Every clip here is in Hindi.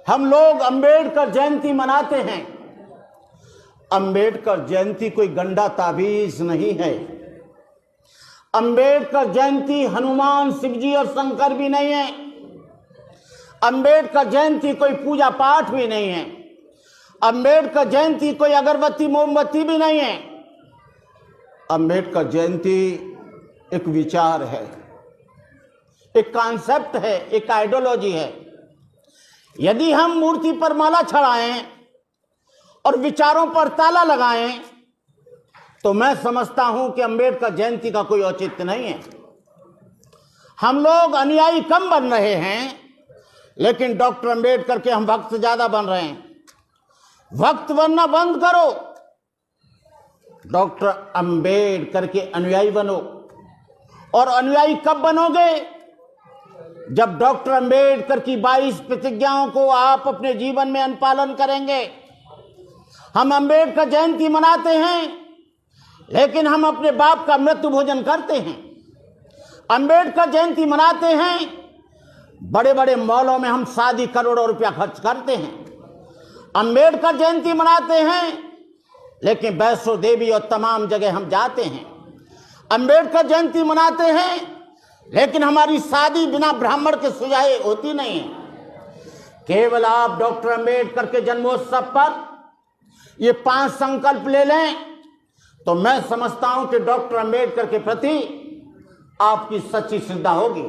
हम लोग अंबेडकर जयंती मनाते हैं। अंबेडकर जयंती कोई गंदा ताबीज नहीं है। अंबेडकर जयंती हनुमान, शिवजी और शंकर भी नहीं है। अंबेडकर जयंती कोई पूजा पाठ भी नहीं है। अंबेडकर जयंती कोई अगरबत्ती मोमबत्ती भी नहीं है। अंबेडकर जयंती एक विचार है, एक कॉन्सेप्ट है, एक आइडियोलॉजी है। यदि हम मूर्ति पर माला चढ़ाएं और विचारों पर ताला लगाएं तो मैं समझता हूं कि अंबेडकर जयंती का कोई औचित्य नहीं है। हम लोग अनुयायी कम बन रहे हैं, लेकिन डॉक्टर अंबेडकर के हम भक्त ज्यादा बन रहे हैं। भक्त बनना बंद करो, डॉक्टर अंबेडकर के अनुयायी बनो। और अनुयायी कब बनोगे? जब डॉक्टर अंबेडकर की 22 प्रतिज्ञाओं को आप अपने जीवन में अनुपालन करेंगे। हम अंबेडकर जयंती मनाते हैं, लेकिन हम अपने बाप का मृत्यु भोजन करते हैं। अंबेडकर जयंती मनाते हैं, बड़े बड़े मॉलों में हम शादी करोड़ों रुपया खर्च करते हैं। अंबेडकर जयंती मनाते हैं, लेकिन वैष्णो देवी और तमाम जगह हम जाते हैं। अंबेडकर जयंती मनाते हैं, लेकिन हमारी शादी बिना ब्राह्मण के सुझाए होती नहीं है। केवल आप डॉक्टर अंबेडकर के जन्मोत्सव पर ये 5 संकल्प ले लें तो मैं समझता हूं कि डॉक्टर अंबेडकर के प्रति आपकी सच्ची श्रद्धा होगी।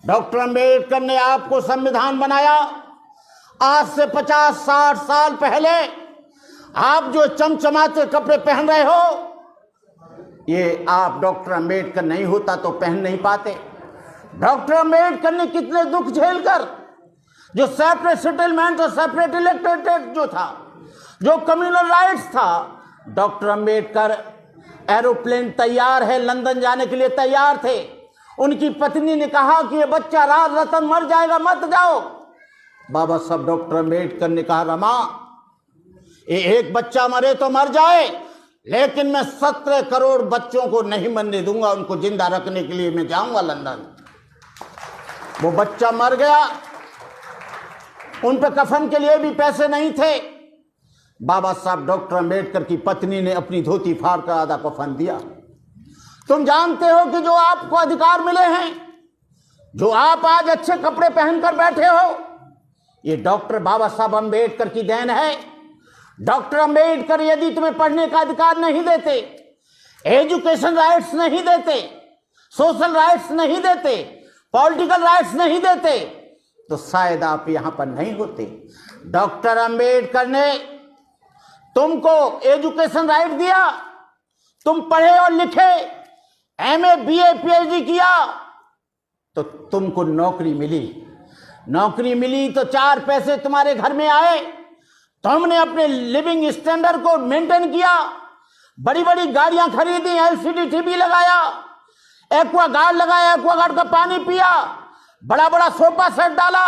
डॉक्टर अंबेडकर ने आपको संविधान बनाया। आज से 50-60 साल पहले आप जो चमचमाते कपड़े पहन रहे हो, ये आप डॉक्टर अंबेडकर नहीं होता तो पहन नहीं पाते। डॉक्टर अंबेडकर ने कितने दुख झेलकर, जो सेपरेट सेटलमेंट और सेपरेट इलेक्टोरेट जो था, जो कम्युनल राइट्स था, डॉक्टर अंबेडकर एरोप्लेन तैयार है, लंदन जाने के लिए तैयार थे। उनकी पत्नी ने कहा कि ये बच्चा राज रतन मर जाएगा, मत जाओ। बाबा साहब डॉक्टर अंबेडकर ने कहा, रमा, ये एक बच्चा मरे तो मर जाए, लेकिन मैं 17 करोड़ बच्चों को नहीं मरने दूंगा। उनको जिंदा रखने के लिए मैं जाऊंगा लंदन। वो बच्चा मर गया, उन पर कफन के लिए भी पैसे नहीं थे। बाबा साहब डॉक्टर अंबेडकर की पत्नी ने अपनी धोती फाड़ कर आधा कफन दिया। तुम जानते हो कि जो आपको अधिकार मिले हैं, जो आप आज अच्छे कपड़े पहनकर बैठे हो, ये डॉक्टर बाबा साहब अंबेडकर की देन है। डॉक्टर अंबेडकर यदि तुम्हें पढ़ने का अधिकार नहीं देते, एजुकेशन राइट्स नहीं देते, सोशल राइट्स नहीं देते, पॉलिटिकल राइट्स नहीं देते, तो शायद आप यहां पर नहीं होते। डॉक्टर अंबेडकर ने तुमको एजुकेशन राइट दिया, तुम पढ़े और लिखे, एमए, बीए, पीएचडी किया, तो तुमको नौकरी मिली। नौकरी मिली तो 4 पैसे तुम्हारे घर में आए, तुमने अपने लिविंग स्टैंडर्ड को मेंटेन किया, बड़ी बड़ी गाड़ियां खरीदी, एलसीडी टीवी लगाया, एक्वागार्ड लगाया, एक्वागार्ड का पानी पिया, बड़ा बड़ा सोफा सेट डाला।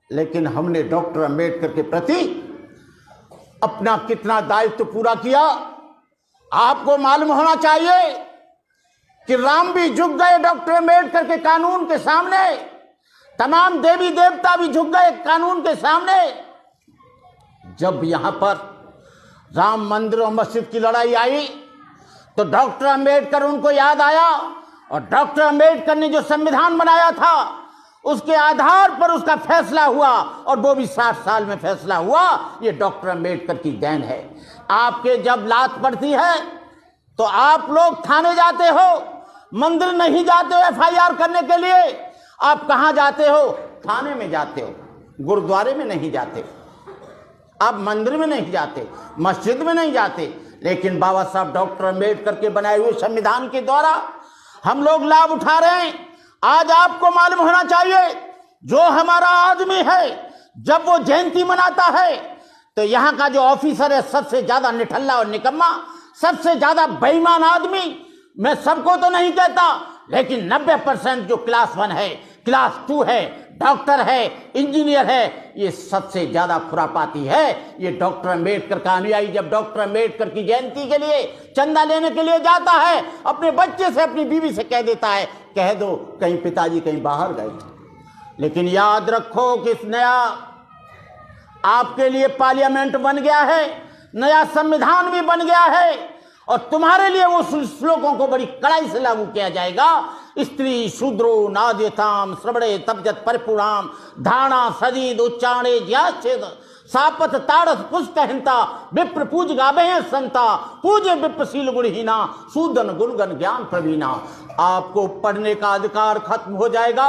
लेकिन हमने डॉक्टर अंबेडकर के प्रति अपना कितना दायित्व पूरा किया, आपको मालूम होना चाहिए कि राम भी झुक गए डॉक्टर अंबेडकर के कानून के सामने, तमाम देवी देवता भी झुक गए कानून के सामने। जब यहां पर राम मंदिर और मस्जिद की लड़ाई आई तो डॉक्टर अंबेडकर उनको याद आया, और डॉक्टर अंबेडकर ने जो संविधान बनाया था उसके आधार पर उसका फैसला हुआ, और वो भी 60 साल में फैसला हुआ। ये डॉक्टर अंबेडकर की देन है। आपके जब लात पड़ती है तो आप लोग थाने जाते हो, मंदिर नहीं जाते हो एफआईआर करने के लिए। आप कहां जाते हो? थाने में जाते हो, गुरुद्वारे में नहीं जाते, आप मंदिर में नहीं जाते, मस्जिद में नहीं जाते। लेकिन बाबा साहब डॉक्टर अंबेडकर के बनाए हुए संविधान के द्वारा हम लोग लाभ उठा रहे हैं। आज आपको मालूम होना चाहिए, जो हमारा आदमी है जब वो जयंती मनाता है तो यहाँ का जो ऑफिसर है सबसे ज्यादा निठल्ला और निकम्मा, सबसे ज्यादा बेईमान आदमी। मैं सबको तो नहीं कहता, लेकिन 90% जो क्लास 1 है, क्लास 2 है, डॉक्टर है, इंजीनियर है, ये सबसे ज्यादा खुरापाती है। ये डॉक्टर अंबेडकर का अनुयायी जब डॉक्टर अंबेडकर की जयंती के लिए चंदा लेने के लिए जाता है, अपने बच्चे से, अपनी बीवी से कह देता है, कह दो कहीं पिताजी कहीं बाहर गए। लेकिन याद रखो कि इस नया आपके लिए पार्लियामेंट बन गया है, नया संविधान भी बन गया है और तुम्हारे लिए वो श्लोकों को बड़ी कड़ाई से लागू किया जाएगा। स्त्री शूद्रो नाद्यताम श्रवणे तपजत परिपुराम धारणा सदीद उच्चारणे ज्याच्छेद सापत ताड़स पुष्टहिंता विप्र पूज गावे संता पूजे विप्रशील गुणहीना सूदन गुणगन ज्ञान प्रवीणा। आपको पढ़ने का अधिकार खत्म हो जाएगा,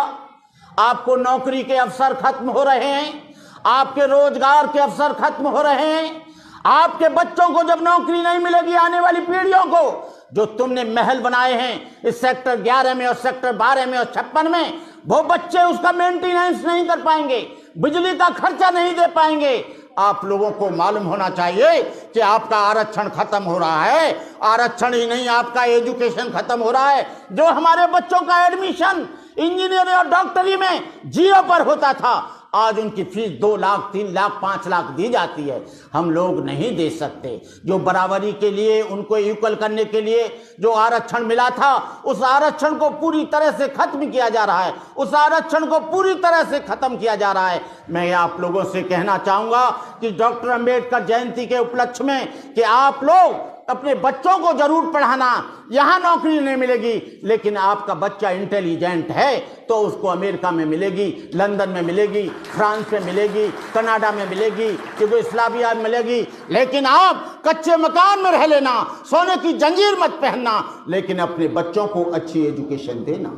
आपको नौकरी के अवसर खत्म हो रहे हैं, आपके रोजगार के अवसर खत्म हो रहे हैं, आपके बच्चों को जब नौकरी नहीं मिलेगी, आने वाली पीढ़ियों को जो तुमने महल बनाए हैं इस सेक्टर 11 में और सेक्टर 12 में और 56 में, वो बच्चे उसका मेंटेनेंस नहीं कर पाएंगे, बिजली का खर्चा नहीं दे पाएंगे। आप लोगों को मालूम होना चाहिए कि आपका आरक्षण खत्म हो रहा है। आरक्षण ही नहीं, आपका एजुकेशन खत्म हो रहा है। जो हमारे बच्चों का एडमिशन इंजीनियरिंग और डॉक्टरी में 0 पर होता था, आज उनकी फीस 2 लाख 3 लाख 5 लाख दी जाती है। हम लोग नहीं दे सकते। जो बराबरी के लिए, उनको इक्वल करने के लिए जो आरक्षण मिला था, उस आरक्षण को पूरी तरह से खत्म किया जा रहा है, उस आरक्षण को पूरी तरह से खत्म किया जा रहा है। मैं आप लोगों से कहना चाहूंगा कि डॉक्टर अंबेडकर जयंती के उपलक्ष्य में कि आप लोग अपने बच्चों को जरूर पढ़ाना। यहां नौकरी नहीं मिलेगी, लेकिन आपका बच्चा इंटेलिजेंट है तो उसको अमेरिका में मिलेगी, लंदन में मिलेगी, फ्रांस में मिलेगी, कनाडा में मिलेगी, यूगोस्लाविया में मिलेगी। लेकिन आप कच्चे मकान में रह लेना, सोने की जंजीर मत पहनना, लेकिन अपने बच्चों को अच्छी एजुकेशन देना।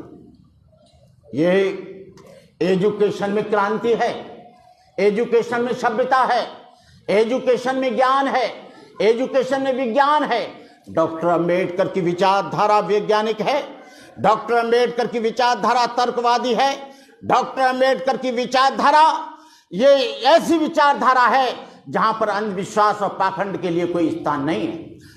ये एजुकेशन में क्रांति है, एजुकेशन में सभ्यता है, एजुकेशन में ज्ञान है, एजुकेशन में विज्ञान है। डॉक्टर अंबेडकर की विचारधारा वैज्ञानिक है, डॉक्टर अंबेडकर की विचारधारा तर्कवादी है, डॉक्टर अंबेडकर की विचारधारा ये ऐसी विचारधारा है जहां पर अंधविश्वास और पाखंड के लिए कोई स्थान नहीं है।